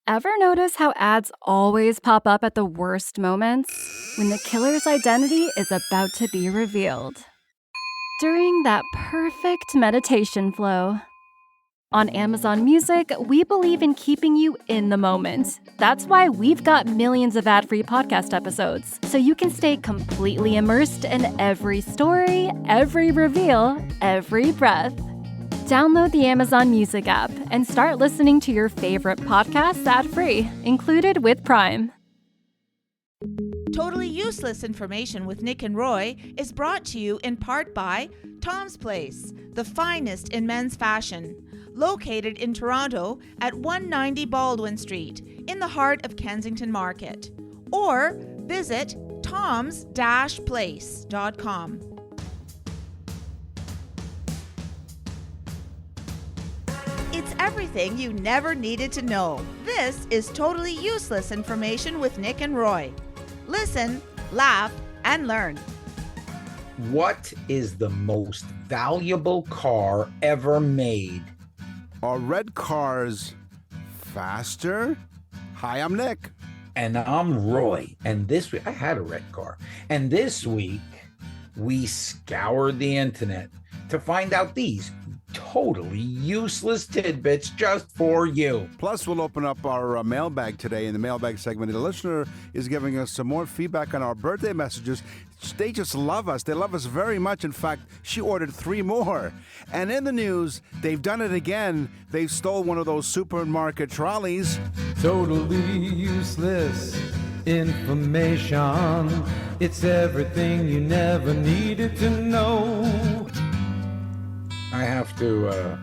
Ever notice how ads always pop up at the worst moments? When the killer's identity is about to be revealed. During that perfect meditation flow. On Amazon Music, we believe in keeping you in the moment. That's why we've got millions of ad-free podcast episodes, so you can stay completely immersed in every story, every reveal, every breath. Download the Amazon Music app and start listening to your favorite podcasts ad-free, included with Prime. Totally Useless Information with Nick and Roy is brought to you in part by Tom's Place, the finest in men's fashion, located in Toronto at 190 Baldwin Street, in the heart of Kensington Market. Or visit toms-place.com. It's everything you never needed to know. This is Totally Useless Information with Nick and Roy. Listen, laugh, and learn. What is the most valuable car ever made? Are red cars faster? Hi, I'm Nick. And I'm Roy. And this week, I had a red car. And this week, we scoured the internet to find out these totally useless tidbits just for you. Plus, we'll open up our mailbag today. In the mailbag segment, the listener is giving us some more feedback on our birthday messages. They just love us. They love us very much. In fact, she ordered 3 more. And in the news, they've done it again. They stole one of those supermarket trolleys. Totally useless information. It's everything you never needed to know. I have to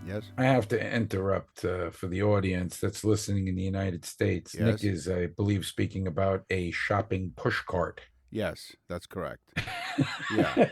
Yes. I have to interrupt for the audience that's listening in the United States. Yes. Nick is, I believe, speaking about a shopping push cart. Yes, that's correct. Yeah.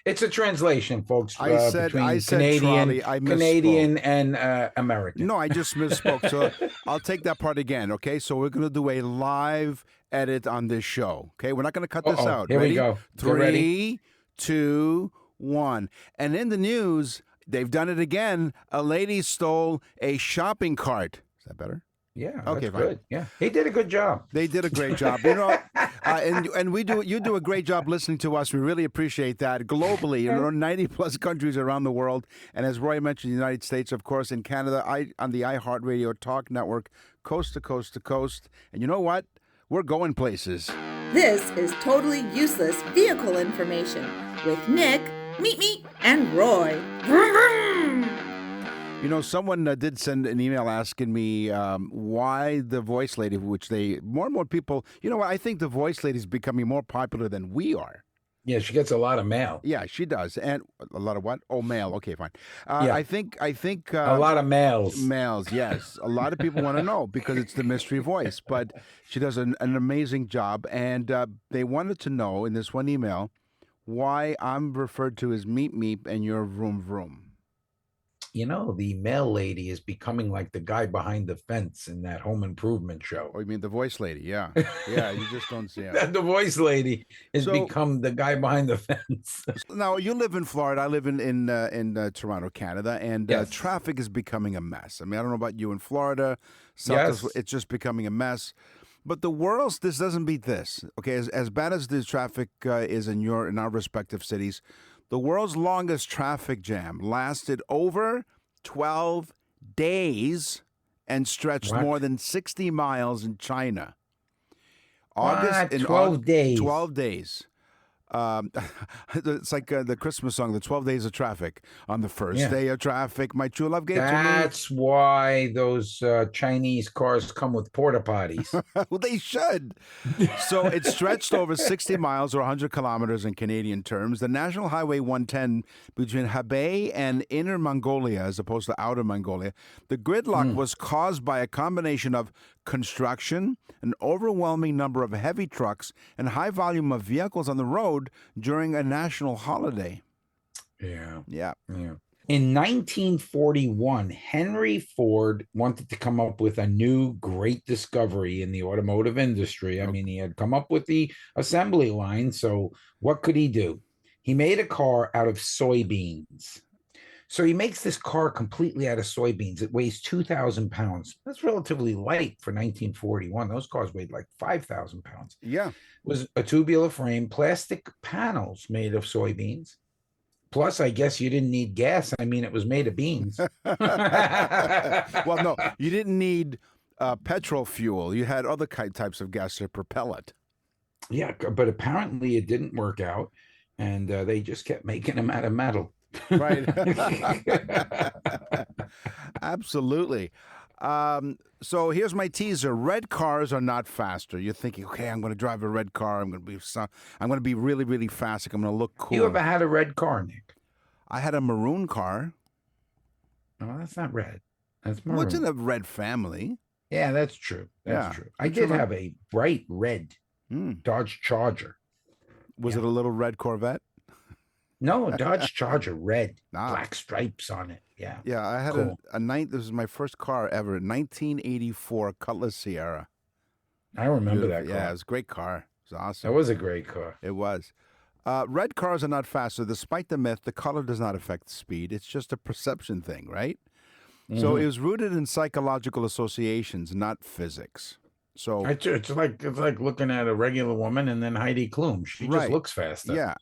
It's a translation, folks. I said Canadian, trolley. I misspoke. Canadian and American. No, I just misspoke. So I'll take that part again, okay? So we're going to do a live edit on this show, okay? We're not going to cut this out. Here Ready? we go. Get 3, ready. 2, 1. And in the news, they've done it again. A lady stole a shopping cart. Is that better? Yeah, Okay, that's fine. good. Yeah, he did a good job. They did a great job. You know, and you do a great job listening to us. We really appreciate that. Globally, around 90 plus countries around the world, and as Roy mentioned, the United States, of course, in Canada, on the iHeartRadio Talk Network, coast to coast to coast. And you know what? We're going places. This is Totally Useless Vehicle Information with Nick, Meet, and Roy. You know, someone did send an email asking me why the voice lady, which more and more people, you know what, I think the voice lady is becoming more popular than we are. Yeah, she gets a lot of mail. Yeah, she does. And a lot of what? Oh, mail. Okay, fine. Yeah. I think A lot of mails. Mails, yes. A lot of people want to know because it's the mystery voice. But she does an amazing job. And they wanted to know in this one email why I'm referred to as Meep Meep and you're Vroom Vroom. You know, the mail lady is becoming like the guy behind the fence in that Home Improvement show. Oh, you mean the voice lady? Yeah. Yeah, you just don't see it. The voice lady has So- become the guy behind the fence. Now, you live in Florida. I live in Toronto, Canada, and Yes. traffic is becoming a mess. I mean, I don't know about you in Florida. Yes. It's just becoming a mess. But this doesn't beat this. Okay, as bad as the traffic is in our respective cities, the world's longest traffic jam lasted over 12 days and stretched What? more than 60 miles in China. What? 12 days? 12 days. It's like the Christmas song, the 12 Days of Traffic. On the first Yeah. day of traffic, my true love gave to me. That's why those Chinese cars come with porta potties. Well, they should. So it stretched over 60 miles or 100 kilometers in Canadian terms. The National Highway 110 between Hebei and Inner Mongolia, as opposed to Outer Mongolia, the gridlock was caused by a combination of construction, an overwhelming number of heavy trucks, and high volume of vehicles on the road during a national holiday. Yeah. Yeah. In 1941, Henry Ford wanted to come up with a new great discovery in the automotive industry. I mean, he had come up with the assembly line. So what could he do? He made a car out of soybeans. So he makes this car completely out of soybeans. It weighs 2,000 pounds. That's relatively light for 1941. Those cars weighed like 5,000 pounds. Yeah. It was a tubular frame, plastic panels made of soybeans. Plus, I guess you didn't need gas. I mean, it was made of beans. Well, no, you didn't need petrol fuel. You had other types of gas to propel it. Yeah, but apparently it didn't work out, and they just kept making them out of metal. Right. Absolutely. So here's my teaser. Red cars are not faster. You're thinking, okay, I'm going to drive a red car. I'm going to be really, really fast. I'm going to look cool. You ever had a red car, Nick? I had a maroon car. No, that's not red. That's maroon. What's in a red family? Yeah, that's true. That's true. I did have a bright red Dodge Charger. Was it a little red Corvette? No, a Dodge Charger, red, black stripes on it. Yeah. Yeah, I had this was my first car ever, 1984 Cutlass Sierra. I remember that car. Yeah, it was a great car. It was awesome. That was a great car. It was. Red cars are not faster. Despite the myth, the color does not affect speed. It's just a perception thing, right? Mm-hmm. So it was rooted in psychological associations, not physics. So it's like looking at a regular woman and then Heidi Klum. She just looks faster. Yeah.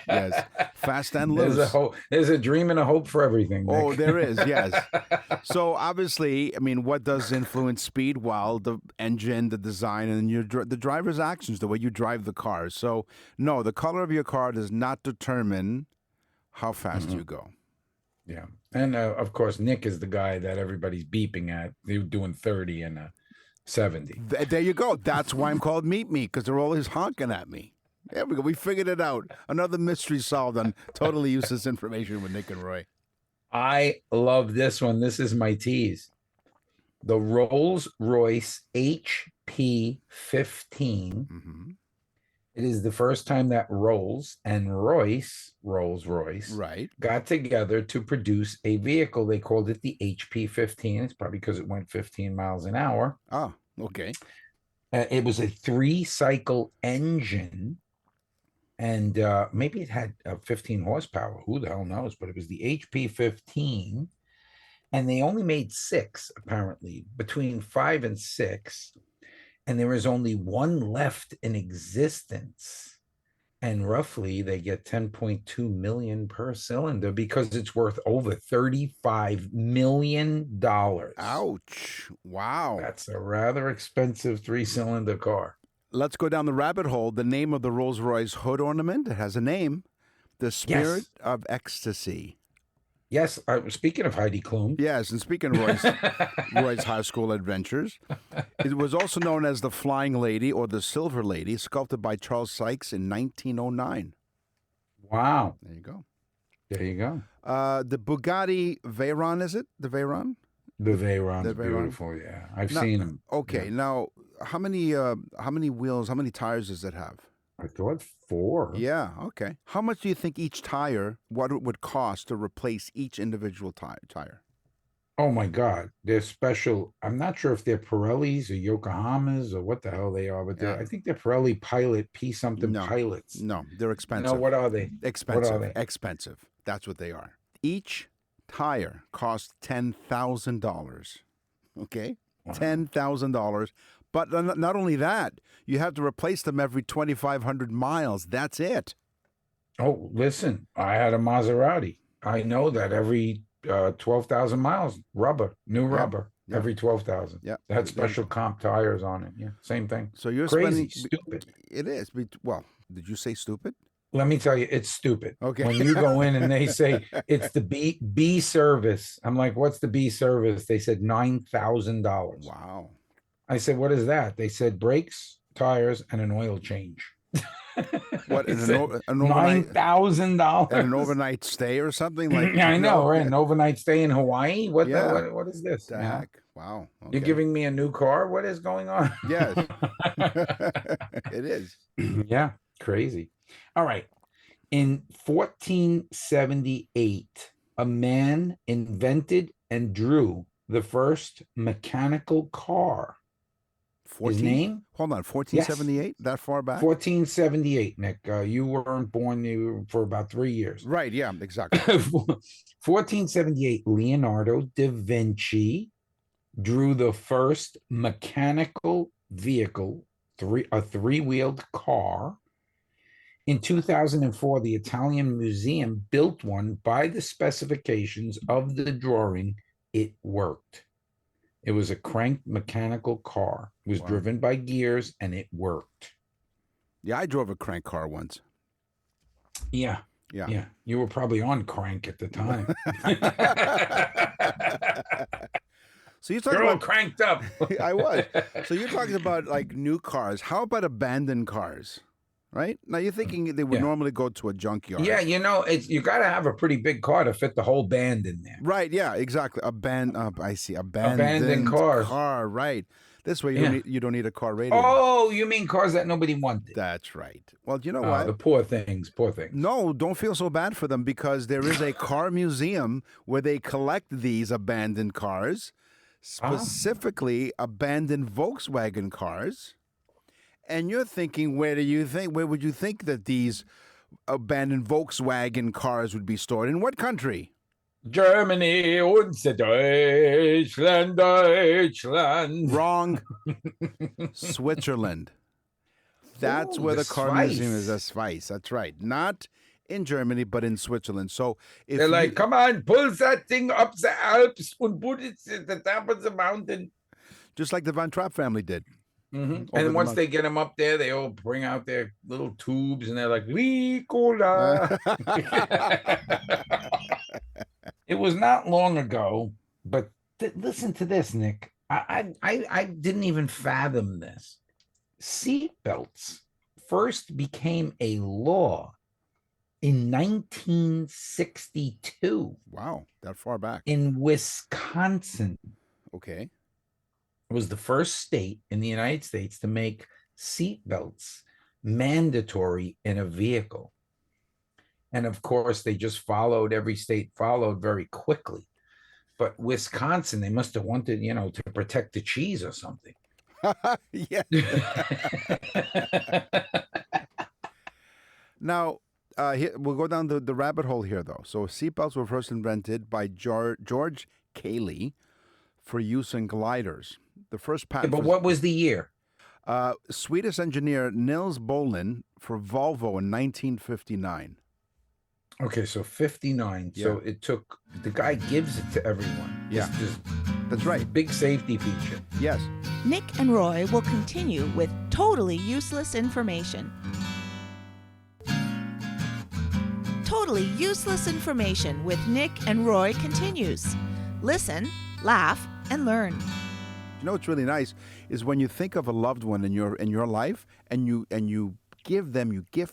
Yes. Fast and loose. There's a dream and a hope for everything, Nick. Oh, there is, yes. So obviously, I mean, what does influence speed? Well, the engine, the design, and the driver's actions, the way you drive the car. So no, the color of your car does not determine how fast you go. Yeah. And of course, Nick is the guy that everybody's beeping at. They're doing 30 and 70. There you go. That's why I'm called Meet Me, because they're always honking at me. There we go. We figured it out. Another mystery solved on totally useless information with Nick and Roy. I love this one. This is my tease. The Rolls-Royce HP 15. Mm-hmm. It is the first time that Rolls-Royce, got together to produce a vehicle. They called it the HP 15. It's probably because it went 15 miles an hour. Oh, okay. It was a 3-cycle engine, and maybe it had 15 horsepower. Who the hell knows? But it was the HP 15, and they only made 6, apparently, between 5 and 6. And there is only one left in existence. And roughly they get 10.2 million per cylinder because it's worth over $35 million. Ouch. Wow. That's a rather expensive 3-cylinder car. Let's go down the rabbit hole. The name of the Rolls-Royce hood ornament, it has a name. The Spirit of Ecstasy. Yes, speaking of Heidi Klum. Yes, and speaking of Roy's high school adventures, it was also known as the Flying Lady or the Silver Lady, sculpted by Charles Sykes in 1909. Wow. There you go. There you go. The Bugatti Veyron, is it? The Veyron? The Veyron's beautiful, yeah. I've seen them. Okay, now, how many wheels, how many tires does it have? I thought 4. Yeah, okay. How much do you think each tire, what it would cost to replace each individual tire? Oh, my God. They're special. I'm not sure if they're Pirellis or Yokohamas or what the hell they are, but I think they're Pirelli Pilot P-something pilots. No, they're expensive. No, what are they? Expensive. What are they? Expensive. That's what they are. Each tire costs $10,000. Okay? Wow. $10,000. But not only that, you have to replace them every 2,500 miles. That's it. Oh, listen, I had a Maserati. I know that every 12,000 miles, new rubber, every 12,000. Yeah. That special comp tires on it. Yeah, same thing. So you're crazy, stupid. It is. Well, did you say stupid? Let me tell you, it's stupid. Okay. When you go in and they say it's the B service, I'm like, what's the B service? They said $9,000. Wow. I said, what is that? They said brakes, tires, and an oil change. What, $9,000? An overnight stay or something? Like I know, right? An overnight stay in Hawaii? What is this? The heck? Wow. Okay. You're giving me a new car? What is going on? Yes. It is. Yeah, crazy. All right. In 1478, a man invented and drew the first mechanical car. His name? Hold on, Yes. 1478? That far back? 1478, Nick. You weren't born for about 3 years. Right, yeah, exactly. 1478, Leonardo da Vinci drew the first mechanical vehicle, a three-wheeled car. In 2004, the Italian Museum built one by the specifications of the drawing. It worked. It was a cranked mechanical car. It was driven by gears, and it worked. Yeah, I drove a crank car once. Yeah. Yeah. You were probably on crank at the time. So you're talking You're all about cranked up. I was. So you're talking about like new cars. How about abandoned cars? Right? Now you're thinking they would normally go to a junkyard. Yeah, you got to have a pretty big car to fit the whole band in there. Right, yeah, exactly. I see. Abandoned cars. Car, right. This way you don't need a car radio. Oh, you mean cars that nobody wanted? That's right. Well, you know what? The poor things. No, don't feel so bad for them because there is a car museum where they collect these abandoned cars, specifically abandoned Volkswagen cars. And you're thinking, where would you think that these abandoned Volkswagen cars would be stored? In what country? Germany und Deutschland. Wrong. Switzerland. That's where the car museum is. Schweiz. That's right. Not in Germany, but in Switzerland. So if they're like, come on, pull that thing up the Alps and put it at the top of the mountain. Just like the Van Trapp family did. Mm-hmm. And once they get them up there, they all bring out their little tubes and they're like, Ricola. It was not long ago, but listen to this, Nick. I didn't even fathom this. Seatbelts first became a law in 1962. Wow, that far back. In Wisconsin. Okay. It was the first state in the United States to make seatbelts mandatory in a vehicle. And of course, they just followed, every state followed very quickly. But Wisconsin, they must have wanted, to protect the cheese or something. Yeah. Now, we'll go down the rabbit hole here, though. So seatbelts were first invented by George Cayley for use in gliders. The first patent. But what was the year? Swedish engineer Nils Bohlin for Volvo in 1959. Okay, so 59. Yeah. So it took, the guy gives it to everyone. Yeah. That's right. Big safety feature. Yes. Nick and Roy will continue with totally useless information. Totally useless information with Nick and Roy continues. Listen, laugh, and learn. You know what's really nice is when you think of a loved one in your life and you gift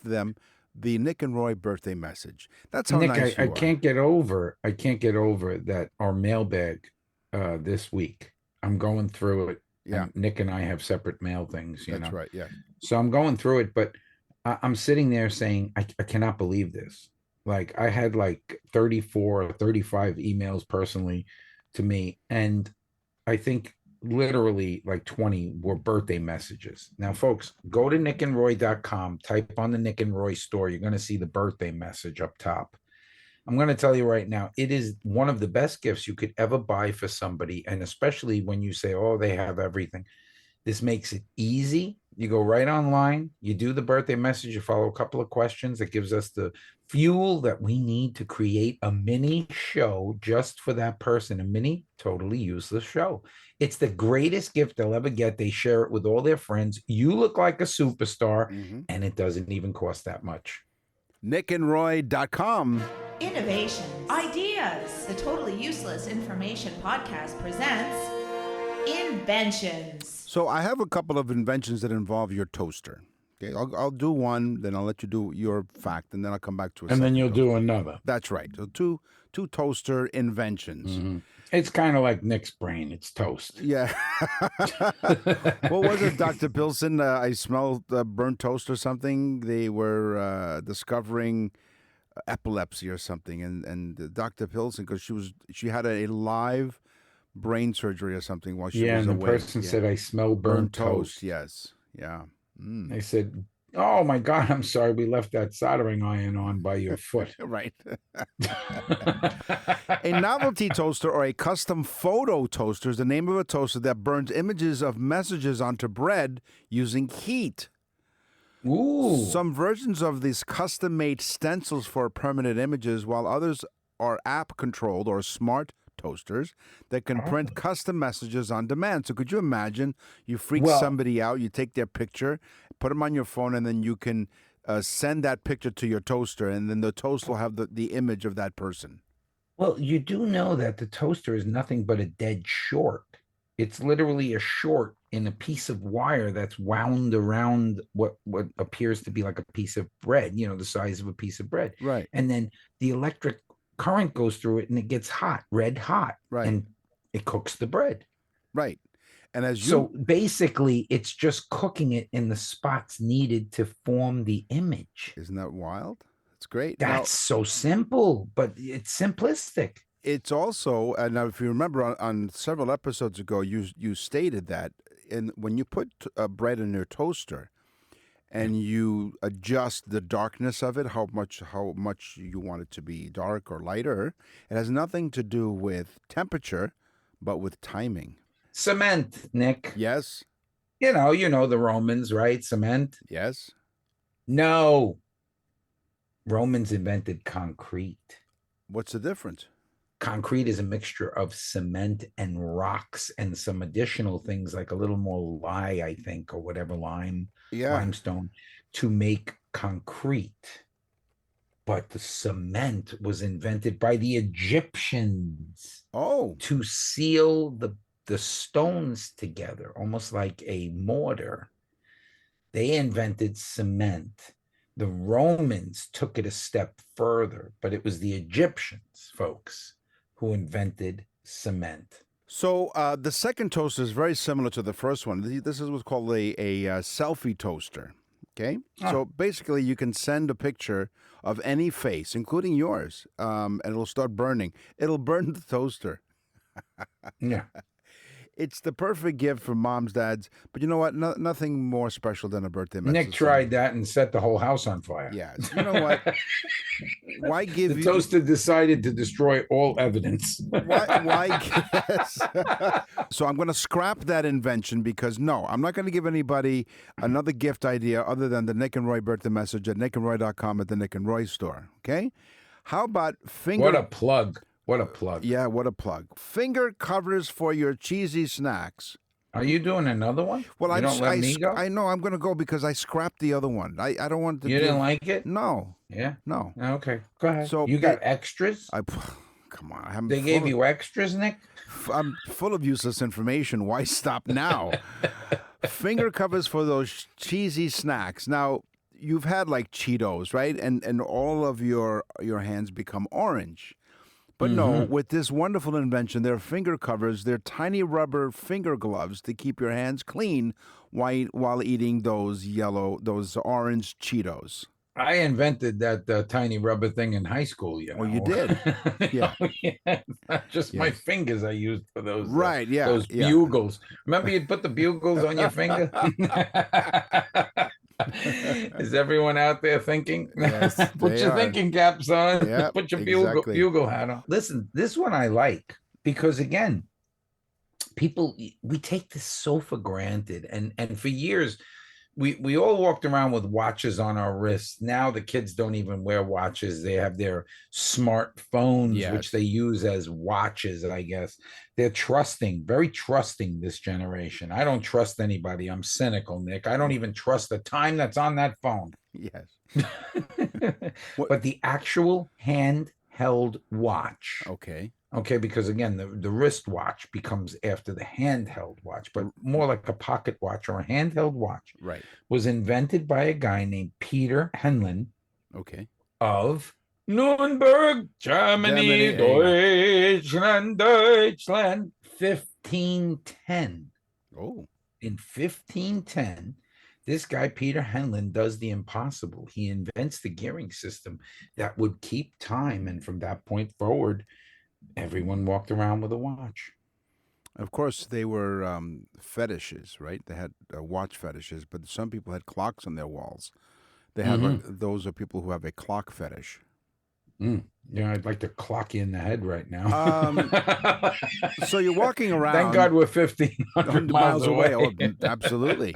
them the Nick and Roy birthday message. That's how Nick, nice you I are. can't get over that our mailbag this week. I'm going through it. Yeah. And Nick and I have separate mail things, That's right, yeah. So I'm going through it, but I'm sitting there saying, I cannot believe this. Like I had like 34 or 35 emails personally to me. And I think literally like 20 were birthday messages. Now, folks, go to nickandroy.com, type on the Nick and Roy store. You're going to see the birthday message up top. I'm going to tell you right now, it is one of the best gifts you could ever buy for somebody. And especially when you say, oh, they have everything. This makes it easy. You go right online, you do the birthday message, you follow a couple of questions. That gives us the fuel that we need to create a mini show just for that person, a mini, totally useless show. It's the greatest gift they'll ever get. They share it with all their friends. You look like a superstar, and it doesn't even cost that much. nickandroy.com. Innovations, ideas. The Totally Useless Information Podcast presents Inventions. So I have a couple of inventions that involve your toaster. Okay, I'll do one, then I'll let you do your fact, and then I'll come back to a And then you'll toaster. do another. That's right. So two toaster inventions. It's kind of like Nick's brain. It's toast. Yeah. What was it, Dr. Pilson? I smelled burnt toast or something. They were discovering epilepsy or something, and Dr. Pilson, because she had a live brain surgery or something while she Yeah, was and the awake. person Yeah. said, I smell burnt toast. Yes. Yeah. I said, oh my God, I'm sorry we left that soldering iron on by your foot. Right. A novelty toaster or a custom photo toaster is the name of a toaster that burns images of messages onto bread using heat. Ooh. Some versions of these custom made stencils for permanent images, while others are app controlled or smart toasters that can print custom messages on demand. So could you imagine you freak somebody out, you take their picture, put them on your phone, and then you can send that picture to your toaster, and then the toaster will have the image of that person. Well, you do know that the toaster is nothing but a dead short. It's literally a short in a piece of wire that's wound around what appears to be like a piece of bread, the size of a piece of bread. Right. And then the electric current goes through it and it gets hot, red hot. Right. And it cooks the bread. Right. And so basically it's just cooking it in the spots needed to form the image. Isn't that wild? It's great. That's so simple, but it's simplistic. It's also, and now if you remember on several episodes ago, you stated that when you put bread in your toaster and you adjust the darkness of it, how much you want it to be dark or lighter, it has nothing to do with temperature, but with timing. Cement, Nick. Yes. You know the Romans, right? Cement. Yes. No. Romans invented concrete. What's the difference? Concrete is a mixture of cement and rocks and some additional things like a little more lye, I think, or whatever, limestone to make concrete. But the cement was invented by the Egyptians. To seal the stones together, almost like a mortar. They invented cement. The Romans took it a step further, but it was the Egyptians, folks, who invented cement. So the second toaster is very similar to the first one. This is what's called a selfie toaster. Okay? So basically you can send a picture of any face, including yours, and it'll start burning. It'll burn the toaster. Yeah. It's the perfect gift for moms, dads. But you know what? Nothing more special than a birthday message. Nick tried that and set the whole house on fire. Yeah. You know what? Why give the toaster decided to destroy all evidence. Why guess? So I'm going to scrap that invention because, no, I'm not going to give anybody another gift idea other than the Nick and Roy birthday message at nickandroy.com at the Nick and Roy store. Okay? How about finger... What a plug. What a plug. Yeah, what a plug. Finger covers for your cheesy snacks. Are you doing another one? Well, you don't let me go? I know I'm going to go because I scrapped the other one. I don't want to. You didn't like it? No. Yeah? No. Okay, go ahead. So you got extras? Come on. They gave you extras, Nick? I'm full of useless information. Why stop now? Finger covers for those cheesy snacks. Now, you've had like Cheetos, right? And all of your hands become orange. But no, with this wonderful invention, they're finger covers. They're tiny rubber finger gloves to keep your hands clean while eating those orange Cheetos. I invented that tiny rubber thing in high school. Well, you did. Yeah. Not just my fingers I used for those. Right, yeah. Those bugles. Remember you'd put the bugles on your finger? Is everyone out there thinking? Yes, Put your thinking caps on. Yep, Put your exactly. bugle hat on. Listen, this one I like because, again, we take this so for granted. And for years, we all walked around with watches on our wrists. Now the kids don't even wear watches. They have their smartphones, which they use as watches, I guess. They're very trusting, this generation. I don't trust anybody. I'm cynical, Nick. I don't even trust the time that's on that phone. Yes. But the actual handheld watch. Okay, because again, the wristwatch becomes after the handheld watch, but more like a pocket watch or a handheld watch. Right. Was invented by a guy named Peter Henlin. Okay. Of Nuremberg, Germany, Deutschland, 1510. Oh. In 1510, this guy, Peter Henlin, does the impossible. He invents the gearing system that would keep time. And from that point forward, everyone walked around with a watch. Of course, they were fetishes, right? They had watch fetishes, but some people had clocks on their walls. They have those are people who have a clock fetish. Yeah, I'd like to clock you in the head right now. So you're walking around. Thank God we're 1,500 miles away. Oh, absolutely.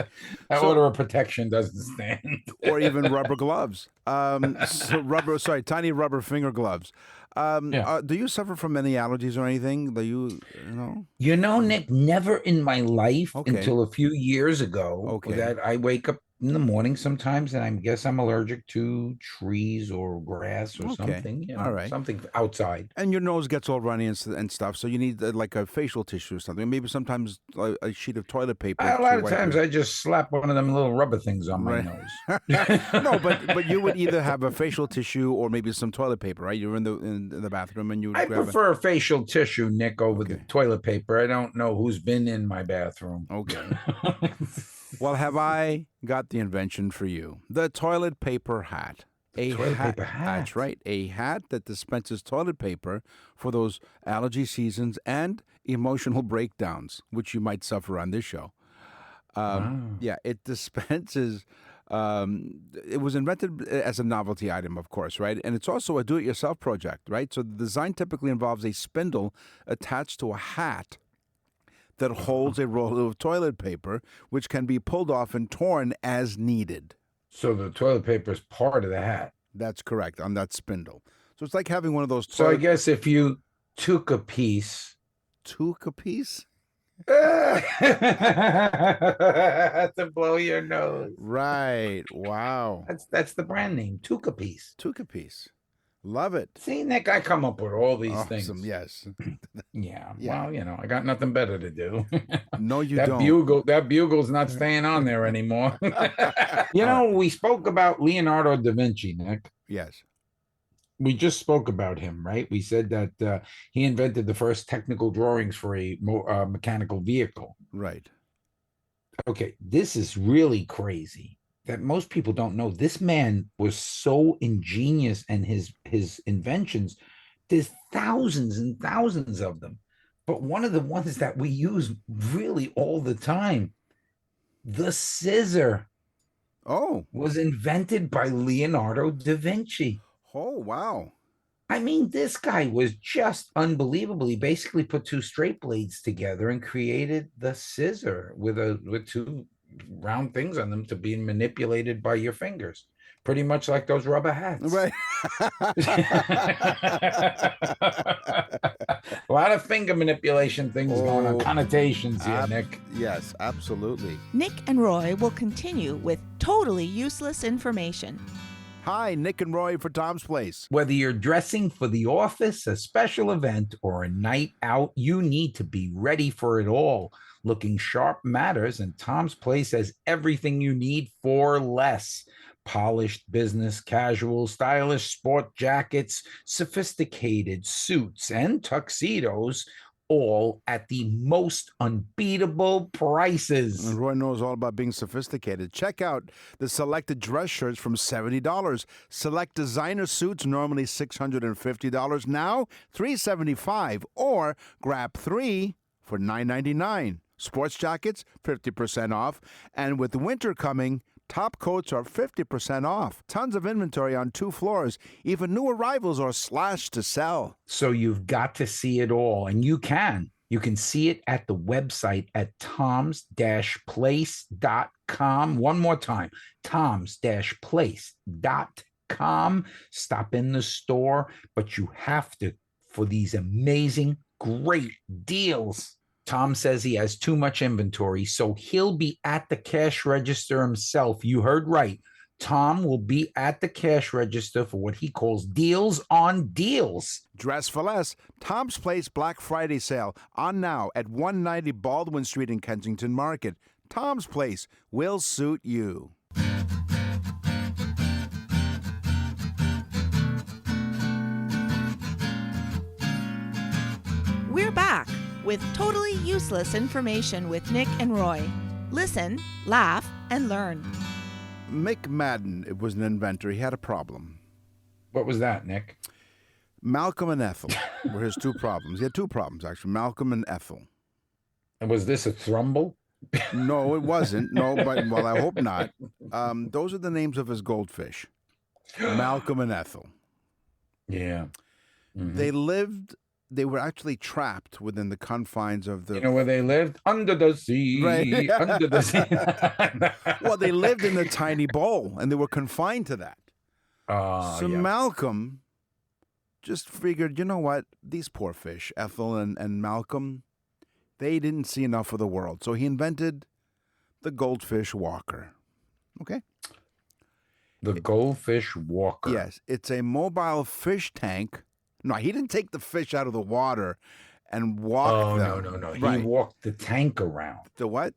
That So- order of protection doesn't stand. Or even rubber gloves. Tiny rubber finger gloves. Yeah. Do you suffer from any allergies or anything? Do you know? You know, Nick, never in my life Okay. until a few years ago Okay. that I wake up in the morning sometimes and I guess I'm allergic to trees or grass or Okay. something, All right. something outside. And your nose gets all runny and stuff, so you need like a facial tissue or something. Maybe sometimes a sheet of toilet paper. A to lot of wipe times your- I just slap one of them little rubber things on my Right. nose. No, but you would either have a facial tissue or maybe some toilet paper, right? You're in the bathroom and you would I grab prefer facial tissue, Nick, over the Okay. toilet paper. I don't know who's been in my bathroom. Okay. Well, have I got the invention for you? The toilet paper hat. Toilet paper hat. That's right. A hat that dispenses toilet paper for those allergy seasons and emotional breakdowns, which you might suffer on this show. Wow. Yeah, it dispenses. It was invented as a novelty item, of course, right? And it's also a do-it-yourself project, right? So the design typically involves a spindle attached to a hat that holds a roll of toilet paper, which can be pulled off and torn as needed. So the toilet paper is part of the hat. That's correct, on that spindle. So it's like having one of those So I toilet... guess if you took a piece... Took a piece? to blow your nose. Right. Wow. That's the brand name, Tuca piece. Took a piece. Love it. See, Nick, I come up with all these Awesome. things. Yes. Yeah. Yeah. Well, I got nothing better to do. No, you that don't. that bugle's not staying on there anymore. We spoke about Leonardo da Vinci, Nick. Yes. We just spoke about him, right? We said that he invented the first technical drawings for a mechanical vehicle. Right. Okay, this is really crazy that most people don't know. This man was so ingenious, and his inventions, there's thousands and thousands of them. But one of the ones that we use really all the time, the scissor, was invented by Leonardo da Vinci. Oh, wow. I mean, this guy was just unbelievable. He basically put two straight blades together and created the scissor with two round things on them to be manipulated by your fingers. Pretty much like those rubber hats. Right. A lot of finger manipulation things going on. Connotations here, Nick. Yes, absolutely. Nick and Roy will continue with totally useless information. Hi, Nick and Roy for Tom's Place. Whether you're dressing for the office, a special event, or a night out, you need to be ready for it all. Looking sharp matters, and Tom's Place has everything you need for less. Polished business casual, stylish sport jackets, sophisticated suits, and tuxedos, all at the most unbeatable prices. And Roy knows all about being sophisticated. Check out the selected dress shirts from $70. Select designer suits, normally $650, now $375. Or grab 3 for $9.99. Sports jackets, 50% off. And with winter coming, top coats are 50% off. Tons of inventory on 2 floors. Even new arrivals are slashed to sell. So you've got to see it all, and you can. You can see it at the website at toms-place.com. One more time, toms-place.com. Stop in the store, but you have to for these amazing, great deals. Tom says he has too much inventory, so he'll be at the cash register himself. You heard right. Tom will be at the cash register for what he calls deals on deals. Dress for less. Tom's Place Black Friday sale on now at 190 Baldwin Street in Kensington Market. Tom's Place will suit you. We're back with totally useless information with Nick and Roy. Listen, laugh, and learn. Mick Madden was an inventor. He had a problem. What was that, Nick? Malcolm and Ethel were his 2 problems. He had 2 problems, actually, Malcolm and Ethel. And was this a thrumble? No, it wasn't. No, but well, I hope not. Those are the names of his goldfish, Malcolm and Ethel. Yeah. They lived. They were actually trapped within the confines of the. You know where they lived? Under the sea. Right. Under the sea. Well, they lived in a tiny bowl, and they were confined to that. So yeah. Malcolm just figured, you know what? These poor fish, Ethel and Malcolm, they didn't see enough of the world. So he invented the goldfish walker. Okay? The goldfish walker. Yes, it's a mobile fish tank. No, he didn't take the fish out of the water and walk them. No. Right. He walked the tank around. The what?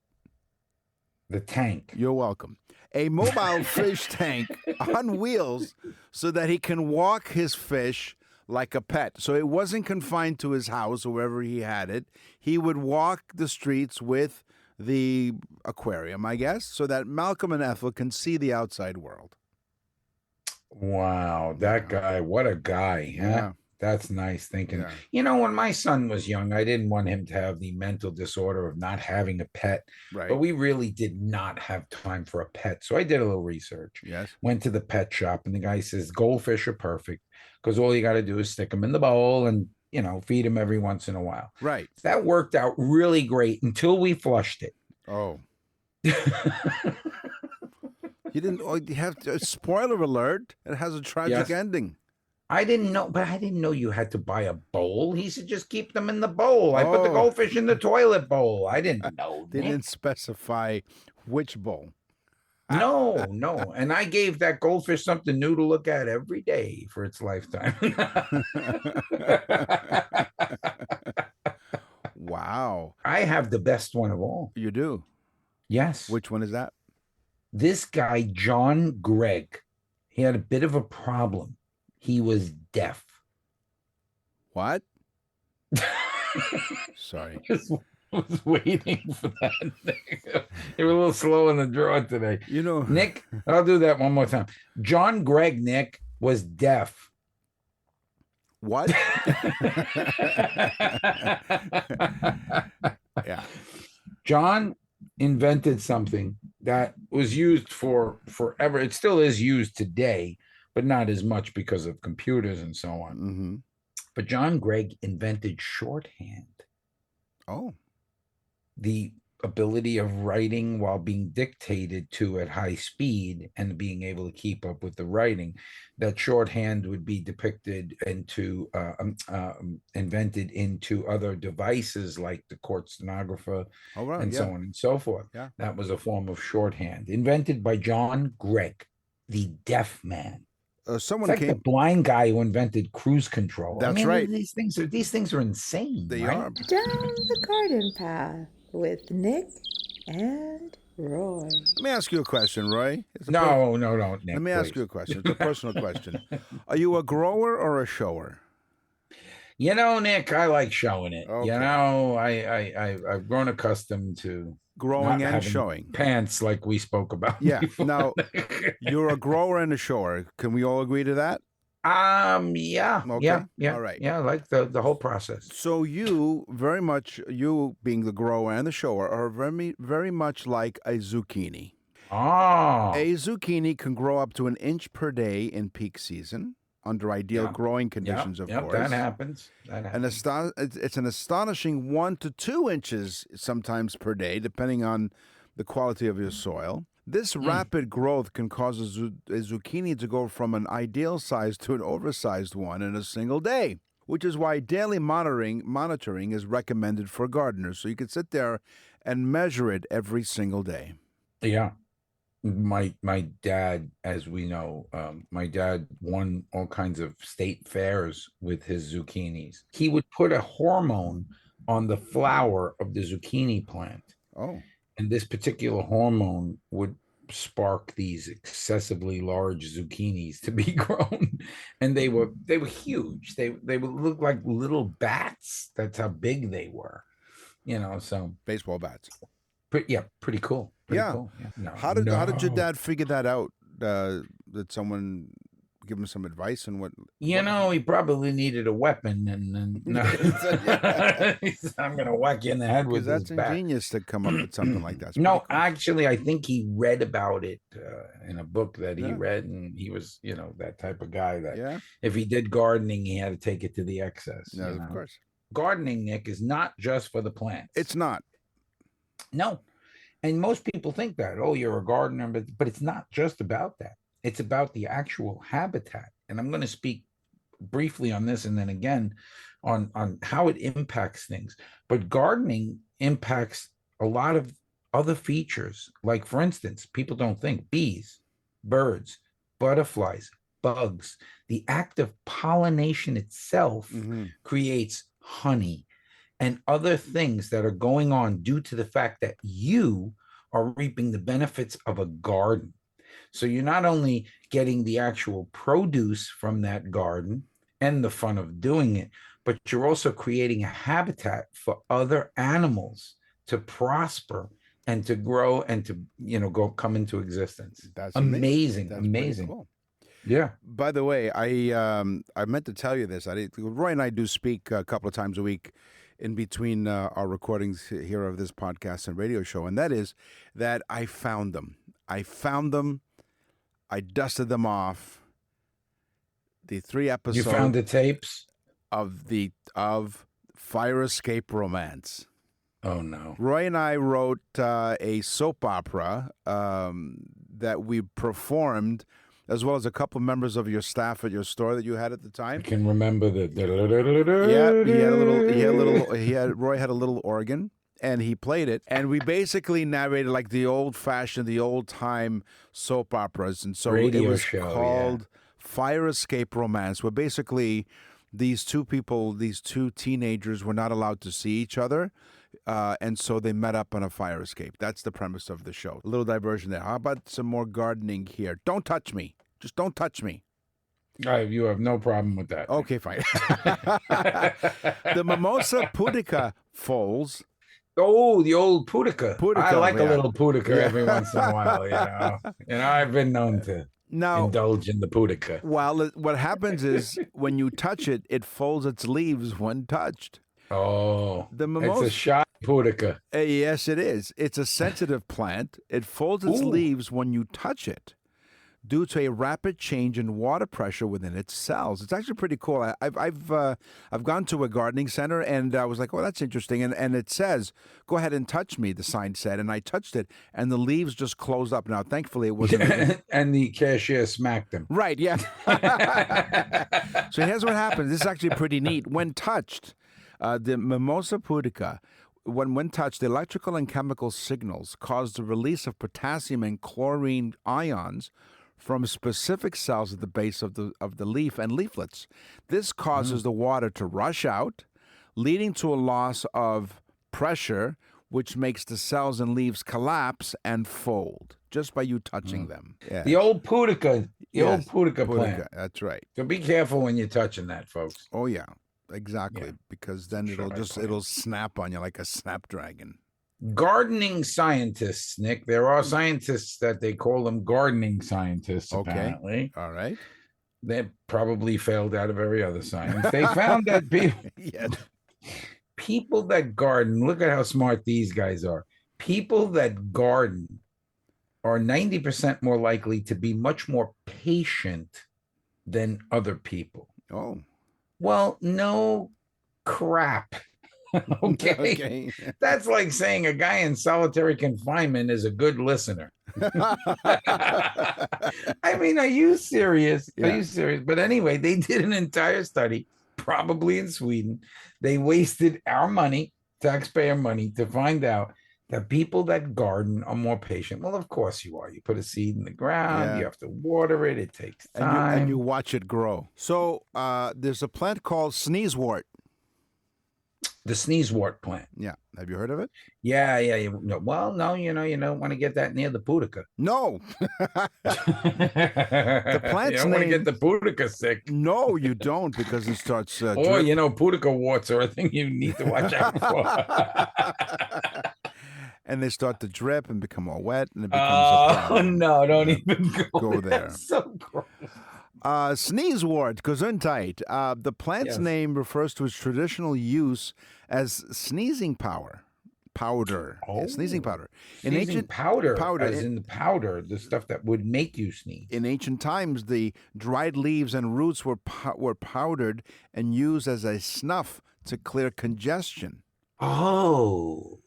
The tank. You're welcome. A mobile fish tank on wheels so that he can walk his fish like a pet. So it wasn't confined to his house or wherever he had it. He would walk the streets with the aquarium, I guess, so that Malcolm and Ethel can see the outside world. Wow, that guy, what a guy. Huh? Yeah. That's nice thinking. Yeah. You know, when my son was young, I didn't want him to have the mental disorder of not having a pet, Right. but we really did not have time for a pet. So I did a little research. Yes. Went to the pet shop, and the guy says goldfish are perfect because all you got to do is stick them in the bowl and, you know, feed them every once in a while. Right. That worked out really great until we flushed it. Oh. You didn't you have to, spoiler alert, it has a tragic Yes. ending. I didn't know, but I didn't know you had to buy a bowl. He said just keep them in the bowl. I put the Oh. goldfish in the toilet bowl. I didn't know. They Nick. didn't specify which bowl. No. And I gave that goldfish something new to look at every day for its lifetime. Wow. I have the best one of all. You do? Yes. Which one is that? This guy, John Gregg, he had a bit of a problem. He was deaf. What? Sorry. Just was waiting for that. You were a little slow in the draw today. You know, Nick, I'll do that one more time. John Gregg, Nick, was deaf. what? Yeah. John invented something that was used for forever. It still is used today, but not as much because of computers and so on. Mm-hmm. But John Gregg invented shorthand. Oh. The ability of writing while being dictated to at high speed and being able to keep up with the writing. That shorthand would be depicted into invented into other devices like the court stenographer All right. and Yeah. so on and so forth. Yeah. That was a form of shorthand invented by John Gregg, the deaf man. Someone It's like the came. blind guy who invented cruise control. That's right. These things are insane. They right? are. Down the garden path with Nick and Roy. Let me ask you a question, Roy. It's a No, Nick. Let me ask you a question. It's a personal question. Are you a grower or a shower? You know, Nick, I like showing it. Okay. You know, I've grown accustomed to Growing not and having showing. pants like we spoke about. Yeah. before. Now, you're a grower and a shower. Can we all agree to that? Yeah. Okay. Yeah. All right. Yeah, I like the whole process. So you very much, you being the grower and the shower, are very, very much like a zucchini. Oh. A zucchini can grow up to 1 inch per day in peak season under ideal Yeah. growing conditions, of course. That happens. And it's an astonishing 1 to 2 inches sometimes per day, depending on the quality of your soil. This rapid growth can cause a zucchini to go from an ideal size to an oversized one in a single day, which is why daily monitoring is recommended for gardeners. So you can sit there and measure it every single day. Yeah. My dad, as we know, my dad won all kinds of state fairs with his zucchinis. He would put a hormone on the flower of the zucchini plant. Oh. And this particular hormone would spark these excessively large zucchinis to be grown. And they were huge. They would look like little bats. That's how big they were. You know, so Baseball bats. pretty cool. Pretty Yeah. cool. Yeah. No, How did your dad figure that out? That someone give him some advice on what. You know, he probably needed a weapon, and no. He said, I'm going to whack you in the head with Because this that's bat. ingenious to come up with something like that. It's No, pretty cool. actually, I think he read about it in a book that he Yeah. read, and he was, that type of guy that Yeah, if he did gardening, he had to take it to the excess. no, you of know? course. Gardening, Nick, is not just for the plants. It's not. No. And most people think that, oh, you're a gardener, but it's not just about that. It's about the actual habitat. And I'm going to speak briefly on this and then again on how it impacts things. But gardening impacts a lot of other features. Like, for instance, people don't think bees, birds, butterflies, bugs. The act of pollination itself creates honey and other things that are going on due to the fact that you are reaping the benefits of a garden. So you're not only getting the actual produce from that garden and the fun of doing it, but you're also creating a habitat for other animals to prosper and to grow and to, come into existence. That's amazing. That's amazing. Cool. Yeah. By the way, I meant to tell you this. Roy and I do speak a couple of times a week in between our recordings here of this podcast and radio show, and that is that I found them. I dusted them off. The 3 episodes. You found the tapes of Fire Escape Romance. Oh no! Roy and I wrote a soap opera that we performed, as well as a couple members of your staff at your store that you had at the time. I can remember the. Yeah, Roy had a little organ, and he played it, and we basically narrated like the old-fashioned, the old-time soap operas, and so Radio it was show, called Fire Escape Romance, where basically these two teenagers were not allowed to see each other. And so they met up on a fire escape. That's the premise of the show. A little diversion there. How about some more gardening here? Don't touch me. Just don't touch me. You have no problem with that. Okay, fine. The Mimosa pudica foals. Oh, the old pudica. I like a yeah. little pudica every once in a while. I've been known to indulge in the pudica. Well, what happens is when you touch it, it folds its leaves when touched. Oh, the mimosa, it's a shy pudica. Yes, it is. It's a sensitive plant. It folds its leaves when you touch it due to a rapid change in water pressure within its cells. It's actually pretty cool. I've gone to a gardening center and I was like, oh, that's interesting. And it says, go ahead and touch me, the sign said. And I touched it and the leaves just closed up. Now, thankfully, it wasn't. And the cashier smacked him. Right, yeah. So here's what happens. This is actually pretty neat. When touched, the Mimosa pudica, when touched, the electrical and chemical signals cause the release of potassium and chlorine ions from specific cells at the base of the leaf and leaflets. This causes the water to rush out, leading to a loss of pressure, which makes the cells and leaves collapse and fold just by you touching them. Yes. The old pudica, old pudica plant. That's right. So be careful when you're touching that, folks. Oh yeah, exactly. Because then it'll snap on you like a snapdragon. Gardening scientists, Nick. There are scientists that they call them gardening scientists, apparently. All right. They probably failed out of every other science. They found that people that garden, look at how smart these guys are. People that garden are 90% more likely to be much more patient than other people. Oh. Well, no crap. Okay. That's like saying a guy in solitary confinement is a good listener. I mean, are you serious? Yeah. Are you serious? But anyway, they did an entire study, probably in Sweden. They wasted our money, taxpayer money, to find out that people that garden are more patient. Well, of course you are. You put a seed in the ground, you have to water it, it takes time. And you watch it grow. So there's a plant called sneezewort. The sneezewort plant. Yeah. Have you heard of it? Yeah. No, well, no, you don't want to get that near the pudica. No. The plant's you don't want to get the pudica sick. No, you don't, because it starts or, pudica warts are a thing you need to watch out for. And they start to drip and become all wet, and it becomes a problem. No, don't even go there. That's so gross. Sneezewort, Gesundheit. The plant's Yes. name refers to its traditional use as sneezing powder. Yeah, sneezing powder. Sneezing powder, as in, in the powder, the stuff that would make you sneeze. in ancient times, the dried leaves and roots were powdered and used as a snuff to clear congestion. Oh.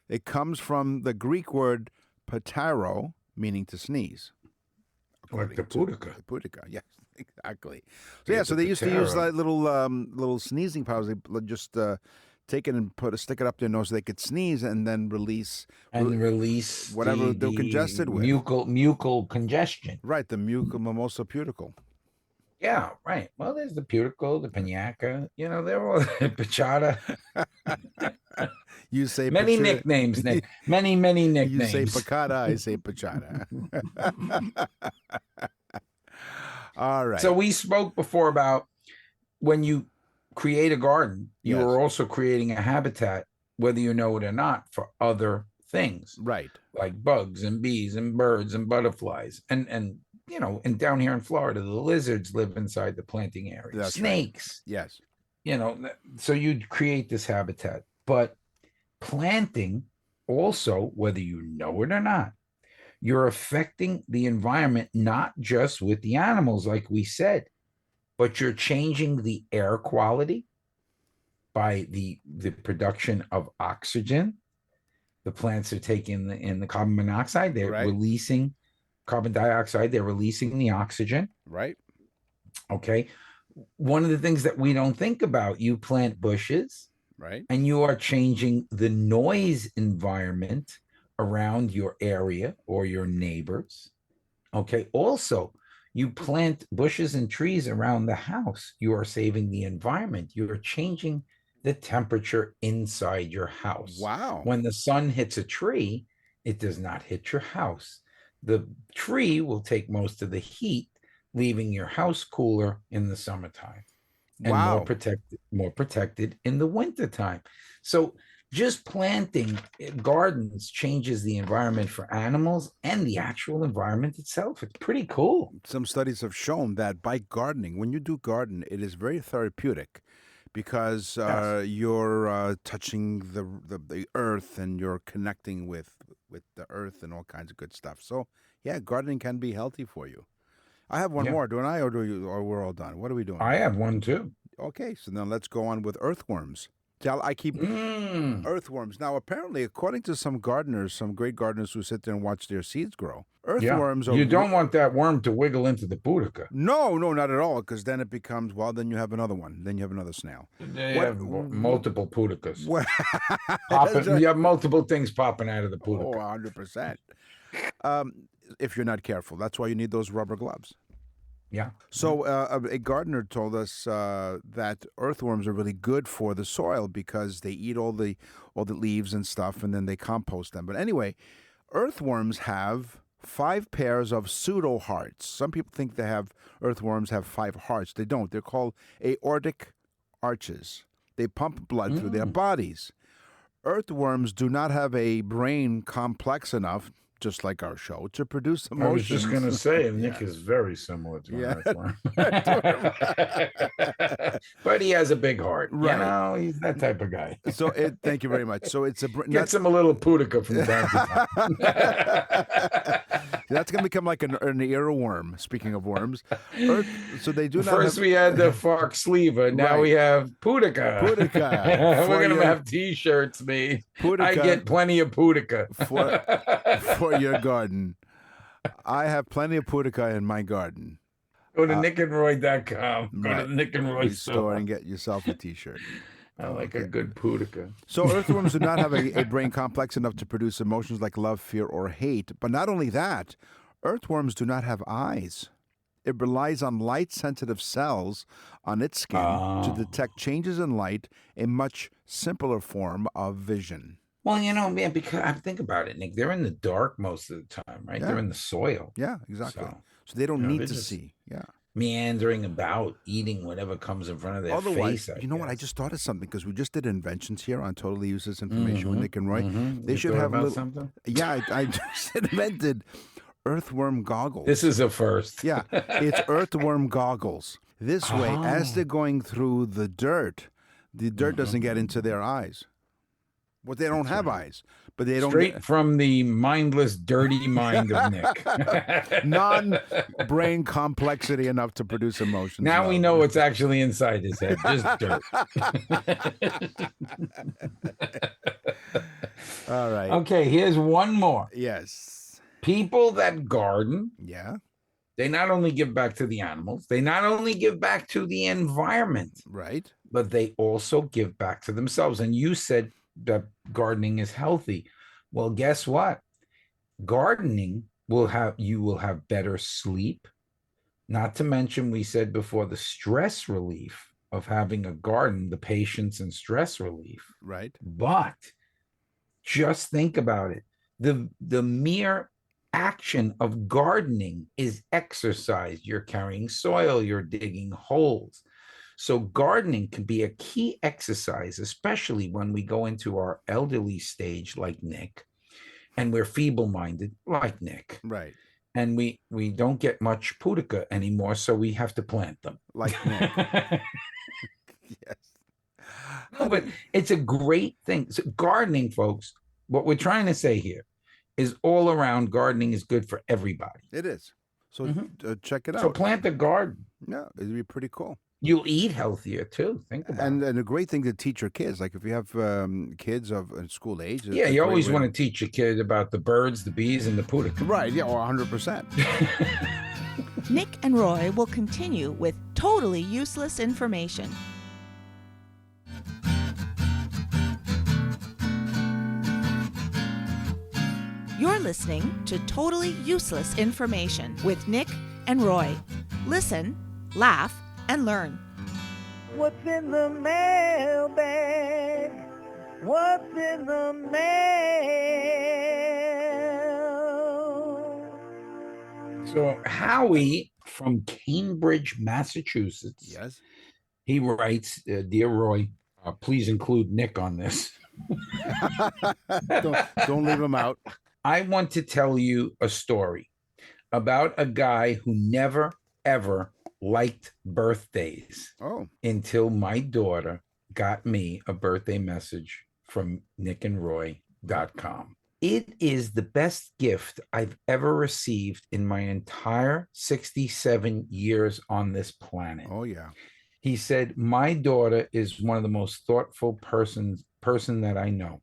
It comes from the Greek word pataro, meaning to sneeze. Like the according pudica. to- Pudica, yes, exactly. So so they used to use pataro. that little sneezing powders. They just take it and stick it up their nose so they could sneeze and then release Release whatever they're congested with. Mucal congestion. Right, the mucosa putical. Yeah, right. Well, there's the puticle, the pinaca. They're all bachata. You say Many pachu- nicknames, Nick. Many nicknames. You say picada, I say pachata. All right. So we spoke before about when you create a garden, you Yes. are also creating a habitat, whether you know it or not, for other things, Right. like bugs and bees and birds and butterflies. And down here in Florida, the lizards live inside the planting area. That's right. Snakes. Yes. So you'd create this habitat. But planting also, whether you know it or not, you're affecting the environment, not just with the animals, like we said, but you're changing the air quality by the production of oxygen. The plants are taking in the carbon monoxide. They're Right. releasing carbon dioxide. They're releasing the oxygen. Right. Okay. One of the things that we don't think about, you plant bushes, Right. and you are changing the noise environment around your area or your neighbors. Okay. Also, you plant bushes and trees around the house. You are saving the environment. You are changing the temperature inside your house. Wow. When the sun hits a tree, it does not hit your house. The tree will take most of the heat, leaving your house cooler in the summertime. And Wow. more protected in the wintertime. So just planting gardens changes the environment for animals and the actual environment itself. It's pretty cool. Some studies have shown that by gardening, when you do garden, it is very therapeutic because Yes. you're touching the earth and you're connecting with the earth and all kinds of good stuff. So yeah, gardening can be healthy for you. I have one Yeah. more, don't I? Or we're all done? What are we doing? I have one too. Okay, so now let's go on with earthworms. I keep earthworms. Now, apparently, according to some gardeners, some great gardeners who sit there and watch their seeds grow, earthworms are... You don't want that worm to wiggle into the pudica. No, not at all, because then it becomes, then you have another one. Then you have another snail. You have multiple pudicas. Well, You have multiple things popping out of the pudica. 100%. If you're not careful. That's why you need those rubber gloves. Yeah. So a gardener told us that earthworms are really good for the soil because they eat all the leaves and stuff, and then they compost them. But anyway, earthworms have 5 pairs of pseudo hearts. Some people think earthworms have 5 hearts. They don't. They're called aortic arches. They pump blood through their bodies. Earthworms do not have a brain complex enough, just like our show, to produce emotions. I was just going to say, Nick is very similar to an earthworm. But he has a big heart. Right. He's that type of guy. So thank you very much. So it's Gets him a little pudica from time to time. That's going to become like an earworm, speaking of worms. So they do not First we had the Fox Sleeva, now Right. we have pudica. Pudica. We're going to have T-shirts made. Pudica. I get plenty of pudica. for your garden. I have plenty of pudica in my garden. Go to nickandroy.com. Go Right. to the Nick and Roy Store store. and get yourself a T-shirt. I like a good pudica. So earthworms do not have a brain complex enough to produce emotions like love, fear, or hate. But not only that, earthworms do not have eyes. It relies on light-sensitive cells on its skin to detect changes in light, a much simpler form of vision. Well, man, because I think about it, Nick. They're in the dark most of the time, right? Yeah. They're in the soil. Yeah, exactly. So, So they don't need they're to just see. Yeah. meandering about, eating whatever comes in front of their Otherwise, face. you know what? I just thought of something because we just did Inventions here on Totally Useless Information with Mhm, Nick and Roy. mhm. They You should thought have a about little. something? Yeah, I just invented earthworm goggles. This is a first. Yeah, it's earthworm goggles. This way, as they're going through the dirt doesn't get into their eyes. Well, they don't have eyes, but they don't Straight from the mindless, dirty mind of Nick. non-brain complexity enough to produce emotions. Now we know what's actually inside his head, just dirt. All right. Okay, here's one more. Yes. People that garden, Yeah. they not only give back to the animals, they not only give back to the environment, Right. but they also give back to themselves. And you said that gardening is healthy. Well, guess what? Gardening you will have better sleep. Not to mention, we said before, the stress relief of having a garden, the patience and stress relief. Right. But just think about it. The mere action of gardening is exercise. You're carrying soil, you're digging holes. So gardening can be a key exercise, especially when we go into our elderly stage like Nick, and we're feeble-minded like Nick. Right. And we don't get much pudica anymore, so we have to plant them. Like Nick. Yes. No, but it's a great thing. So gardening, folks, what we're trying to say here is all around gardening is good for everybody. It is. So check it out. So plant a garden. Yeah, it'd be pretty cool. You'll eat healthier too. Think about it. And a great thing to teach your kids, like if you have kids of school age. Yeah, you always want to teach your kid about the birds, the bees, and the pudica. Right, yeah, or 100%. Nick and Roy will continue with totally useless information. You're listening to Totally Useless Information with Nick and Roy. Listen, laugh, and learn. What's in the mailbag? What's in the mail? So Howie from Cambridge, Massachusetts. Yes. He writes, "Dear Roy, please include Nick on this. Don't leave him out. I want to tell you a story about a guy who never, ever liked birthdays until my daughter got me a birthday message from nickandroy.com. It is the best gift I've ever received in my entire 67 years on this planet. Oh, yeah. He said, my daughter is one of the most thoughtful person that I know.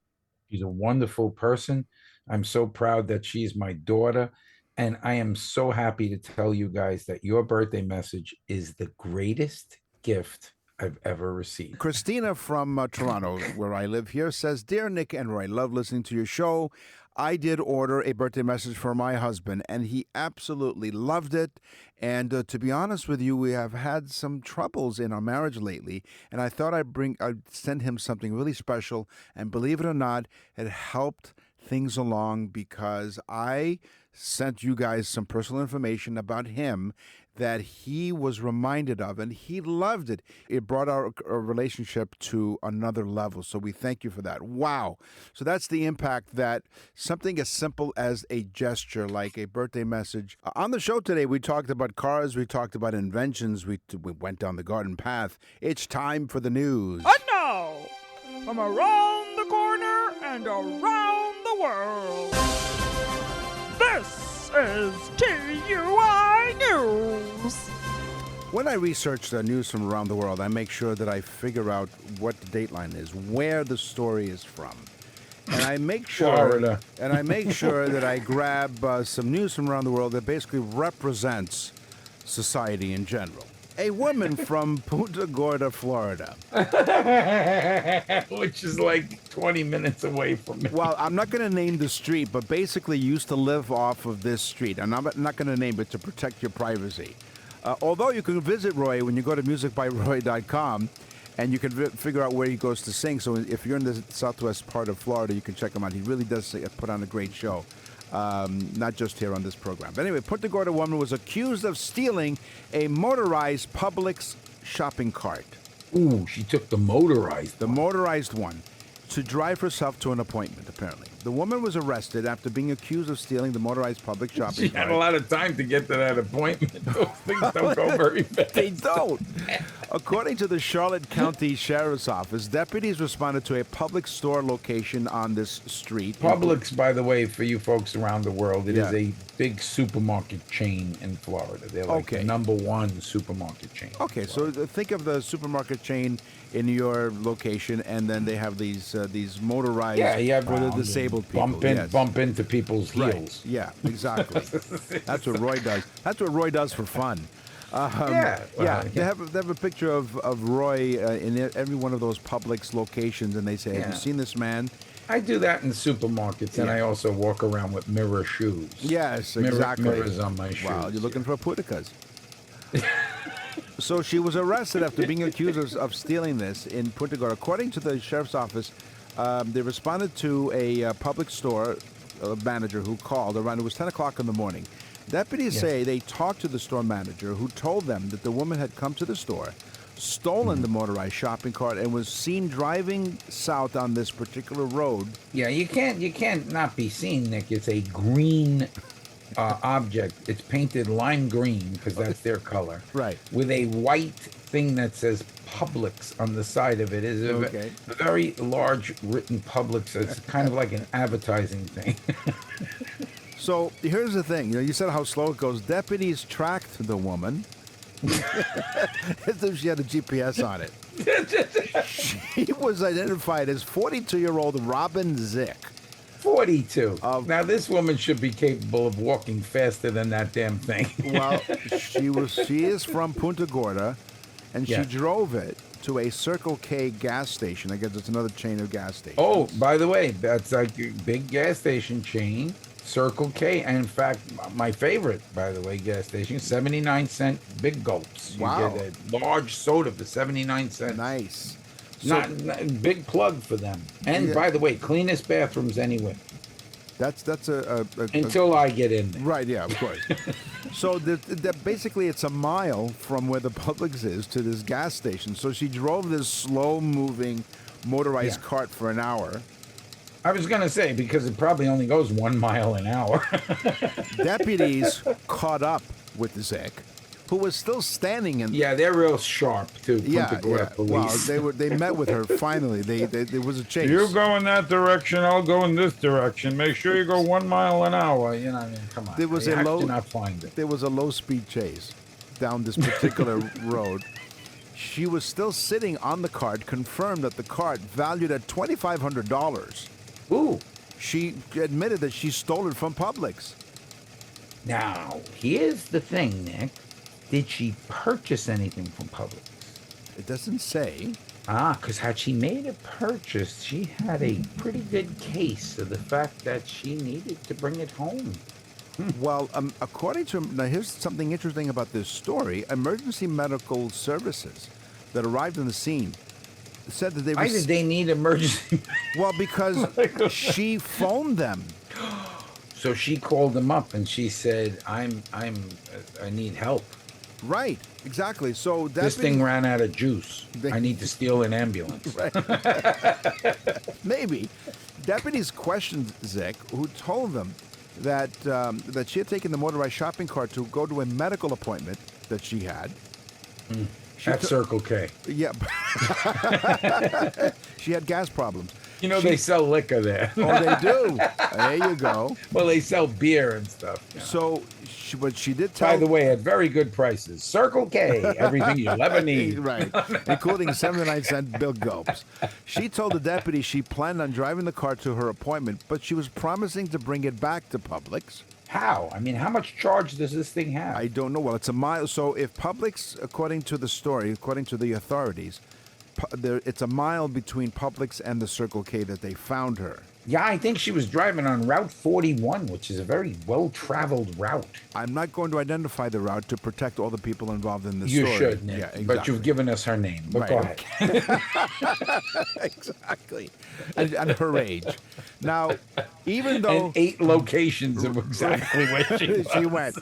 She's a wonderful person. I'm so proud that she's my daughter. And I am so happy to tell you guys that your birthday message is the greatest gift I've ever received." Christina from Toronto, where I live here, says, "Dear Nick and Roy, love listening to your show. I did order a birthday message for my husband, and he absolutely loved it. And to be honest with you, we have had some troubles in our marriage lately, and I thought I'd send him something really special. And believe it or not, it helped things along because I sent you guys some personal information about him that he was reminded of, and he loved it. It brought our relationship to another level, so we thank you for that." Wow. So that's the impact that something as simple as a gesture, like a birthday message. On the show today, we talked about cars, we talked about inventions, we went down the garden path. It's time for the news. And now, from around the corner and around the world, this is TUI News. When I research the news from around the world, I make sure that I figure out what the dateline is, where the story is from. And I make sure Florida. and I make sure that I grab some news from around the world that basically represents society in general. A woman from Punta Gorda, Florida. Which is like 20 minutes away from me. Well, I'm not going to name the street, but basically used to live off of this street. And I'm not going to name it to protect your privacy. Although you can visit Roy when you go to musicbyroy.com, and you can figure out where he goes to sing. So if you're in the southwest part of Florida, you can check him out. He really does put on a great show. Not just here on this program. But anyway, Punta Gorda woman was accused of stealing a motorized Publix shopping cart. Ooh, she took the motorized one to drive herself to an appointment, apparently. The woman was arrested after being accused of stealing the motorized public shopping She cart. had a lot of time to get to that appointment. Those things don't go very fast. They don't. According to the Charlotte County Sheriff's Office, deputies responded to a public store location on this street. Publix, by the way, for you folks around the world, it is Yeah. a big supermarket chain in Florida. They're like the Okay. number one supermarket chain. in Okay, so Florida. think of the supermarket chain in your location, and then they have these motorized Yeah, you have for the around and disabled people. bump into people's Right. heels. Yeah, exactly. That's what Roy does. That's what Roy does for fun. Yeah, well, They have a picture of Roy in every one of those Publix locations, and they say, "Have you Yeah. seen this man?" I do that in supermarkets, and Yeah. I also walk around with mirror shoes. Yes, Mirror- exactly. Mirrors on my shoes. Wow, you're looking for puticas. So she was arrested after being accused of stealing this in Punta Gorda. According to the sheriff's office, they responded to a public store manager who called around. It was 10 o'clock in the morning. Deputies say they talked to the store manager, who told them that the woman had come to the store, stolen the motorized shopping cart, and was seen driving south on this particular road. Yeah, you can't not be seen, Nick. It's a green object. It's painted lime green because that's their color. Right. With a white thing that says Publix on the side of it. Is Okay. a very large written Publix. It's kind of like an advertising thing. So here's the thing. You said how slow it goes. Deputies tracked the woman. As if she had a GPS on it. She was identified as 42-year-old Robin Zick. 42. Now this woman should be capable of walking faster than that damn thing. Well, she is from Punta Gorda, and Yeah. she drove it to a Circle K gas station. I guess it's another chain of gas stations. Oh, by the way, that's like a big gas station chain, Circle K. And in fact, my favorite, by the way, gas station, 79-cent big gulps. You Wow. get a large soda for 79 cents. Nice. Not big plug for them. And Yeah. by the way, cleanest bathrooms anywhere. That's a Until I get in there. right. Yeah, of course. So basically, it's a mile from where the Publix is to this gas station. So she drove this slow-moving motorized Yeah. cart for an hour. I was going to say, because it probably only goes 1 mile an hour. Deputies caught up with Zick, who was still standing in. Yeah, they're real sharp, too. Punta Gorda police. Well, they met with her finally. There was a chase. You go in that direction, I'll go in this direction. Make sure you go 1 mile an hour. You know, I mean, come on. There was You a have low- to not find it. There was a low-speed chase down this particular road. She was still sitting on the cart, confirmed that the cart, valued at $2,500. Ooh. She admitted that she stole it from Publix. Now, here's the thing, Nick. Did she purchase anything from Publix? It doesn't say. Because had she made a purchase, she had a pretty good case of the fact that she needed to bring it home. Well, according to now, here's something interesting about this story. Emergency medical services that arrived on the scene said that they Why did they need emergency? well, because she phoned them. So she called them up and she said, I need help. Right, exactly. So This thing ran out of juice. I need to steal an ambulance. maybe deputies questioned Zick, who told them that that she had taken the motorized shopping cart to go to a medical appointment that she had. At Circle K. Yeah, she had gas problems. You know, they sell liquor there. Oh, they do. There you go. Well, they sell beer and stuff. you know. So, but she did tell. By the way, at very good prices. Circle K, everything you'll ever need. Right, including 79-cent bill gulps. She told the deputy she planned on driving the car to her appointment, but she was promising to bring it back to Publix. How? I mean, how much charge does this thing have? I don't know. Well, it's a mile. So if Publix, according to the story, according to the authorities, it's a mile between Publix and the Circle K that they found her. Yeah, I think she was driving on Route 41, which is a very well-traveled route. I'm not going to identify the route to protect all the people involved in this You story. should, Nick, Yeah, exactly. but you've given us her name. But go Right, ahead. Exactly. And her age. Now, even though... And 8 locations of exactly where she she went,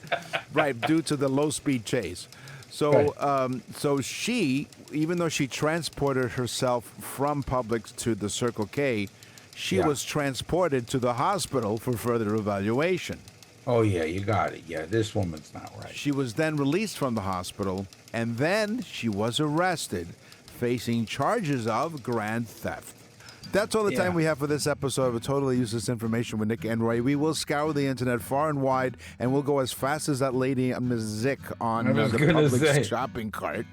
right, due to the low-speed chase. So, so she, even though she transported herself from Publix to the Circle K, She Yeah. was transported to the hospital for further evaluation. Oh, yeah, you got it. Yeah, this woman's not right. She was then released from the hospital, and then she was arrested, facing charges of grand theft. That's all the time Yeah. we have for this episode of Totally Useless Information with Nick and Roy. We will scour the internet far and wide, and we'll go as fast as that lady, Ms. Zick, on I was the gonna public say. shopping cart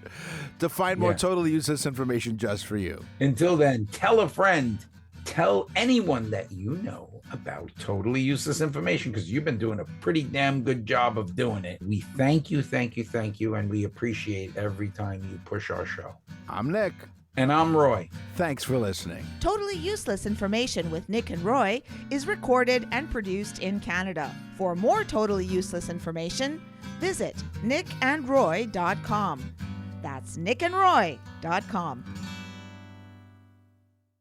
to find more Yeah. totally useless information just for you. Until then, tell a friend, tell anyone that you know about totally useless information, because you've been doing a pretty damn good job of doing it. We thank you, and we appreciate every time you push our show. I'm Nick. And I'm Roy. Thanks for listening. Totally Useless Information with Nick and Roy is recorded and produced in Canada. For more totally useless information, visit nickandroy.com. That's nickandroy.com.